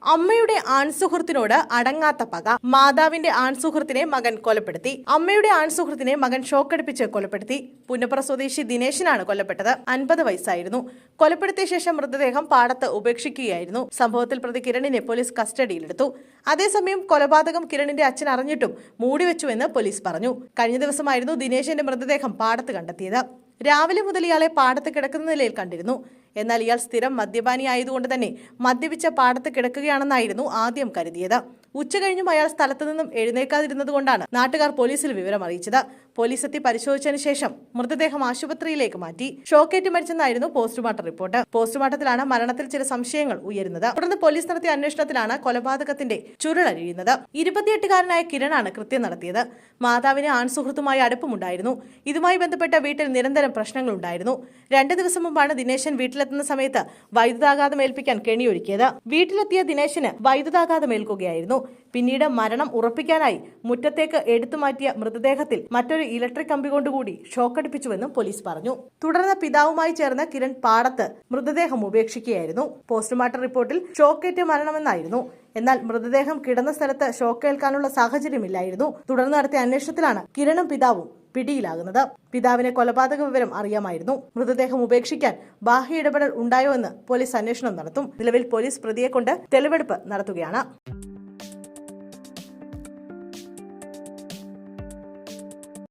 അമ്മയുടെ ആൺസുഹൃത്തിനോട് അടങ്ങാത്ത പക. മാതാവിന്റെ ആൺസുഹൃത്തിനെ മകൻ കൊലപ്പെടുത്തി. അമ്മയുടെ ആൺസുഹൃത്തിനെ മകൻ ഷോക്കടിപ്പിച്ച് കൊലപ്പെടുത്തി. പുന്നപ്ര സ്വദേശി ദിനേശനാണ് കൊല്ലപ്പെട്ടത്. 50 വയസ്സായിരുന്നു. കൊലപ്പെടുത്തിയ ശേഷം മൃതദേഹം പാടത്ത് ഉപേക്ഷിക്കുകയായിരുന്നു. സംഭവത്തിൽ പ്രതി കിരണിനെ പോലീസ് കസ്റ്റഡിയിലെടുത്തു. അതേസമയം കൊലപാതകം കിരണിന്റെ അച്ഛൻ അറിഞ്ഞിട്ടും മൂടിവെച്ചുവെന്ന് പോലീസ് പറഞ്ഞു. കഴിഞ്ഞ ദിവസമായിരുന്നു ദിനേശന്റെ മൃതദേഹം പാടത്ത് കണ്ടെത്തിയത്. രാവിലെ മുതൽ ഇയാളെ പാടത്ത് കിടക്കുന്ന നിലയിൽ കണ്ടിരുന്നു. എന്നാൽ ഇയാൾ സ്ഥിരം മദ്യപാനി ആയതുകൊണ്ട് തന്നെ മദ്യപിച്ച പാടത്ത് കിടക്കുകയാണെന്നായിരുന്നു ആദ്യം കരുതിയത്. ഉച്ചകഴിഞ്ഞും അയാൾ സ്ഥലത്തു നിന്നും എഴുന്നേൽക്കാതിരുന്നതുകൊണ്ടാണ് നാട്ടുകാർ പോലീസിൽ വിവരം അറിയിച്ചത്. പോലീസ് എത്തി പരിശോധിച്ചതിന് ശേഷം മൃതദേഹം ആശുപത്രിയിലേക്ക് മാറ്റി. ഷോക്കേറ്റ് മരിച്ചെന്നായിരുന്നു പോസ്റ്റ്മോർട്ടം റിപ്പോർട്ട്. പോസ്റ്റ്മോർട്ടത്തിലാണ് മരണത്തിൽ ചില സംശയങ്ങൾ ഉയരുന്നത്. തുടർന്ന് പോലീസ് നടത്തിയ അന്വേഷണത്തിലാണ് കൊലപാതകത്തിന്റെ ചുരുളഴിയുന്നത്. 28-കാരനായ കിരണാണ് കൃത്യം നടത്തിയത്. മാതാവിന് ആൺസുഹൃത്തുമായി അടുപ്പമുണ്ടായിരുന്നു. ഇതുമായി ബന്ധപ്പെട്ട വീട്ടിൽ നിരന്തരം പ്രശ്നങ്ങളുണ്ടായിരുന്നു. 2 ദിവസം മുമ്പാണ് ദിനേശൻ വീട്ടിലെത്തുന്ന സമയത്ത് വൈദ്യുതാഘാതം ഏൽപ്പിക്കാൻ കെണിയൊരുക്കിയത്. വീട്ടിലെത്തിയ ദിനേശന് വൈദ്യുതാഘാതം ഏൽക്കുകയായിരുന്നു. പിന്നീട് മരണം ഉറപ്പിക്കാനായി മുറ്റത്തേക്ക് എടുത്തുമാറ്റിയ മൃതദേഹത്തിൽ മറ്റൊരു ഇലക്ട്രിക് കമ്പി കൊണ്ടുകൂടി ഷോക്കടിപ്പിച്ചുവെന്നും പോലീസ് പറഞ്ഞു. തുടർന്ന് പിതാവുമായി ചേർന്ന് കിരൺ പാടത്ത് മൃതദേഹം ഉപേക്ഷിക്കുകയായിരുന്നു. പോസ്റ്റ്മോർട്ടം റിപ്പോർട്ടിൽ ഷോക്കേറ്റ് മരണമെന്നായിരുന്നു. എന്നാൽ മൃതദേഹം കിടന്ന സ്ഥലത്ത് ഷോക്കേൽക്കാനുള്ള സാഹചര്യമില്ലായിരുന്നു. തുടർന്ന് നടത്തിയ അന്വേഷണത്തിലാണ് കിരണും പിതാവും പിടിയിലാകുന്നത്. പിതാവിനെ കൊലപാതക വിവരം അറിയാമായിരുന്നു. മൃതദേഹം ഉപേക്ഷിക്കാൻ ബാഹ്യ ഇടപെടൽ ഉണ്ടായോ എന്ന് പോലീസ് അന്വേഷണം നടത്തും. നിലവിൽ പോലീസ് പ്രതിയെ കൊണ്ട് തെളിവെടുപ്പ് നടത്തുകയാണ്.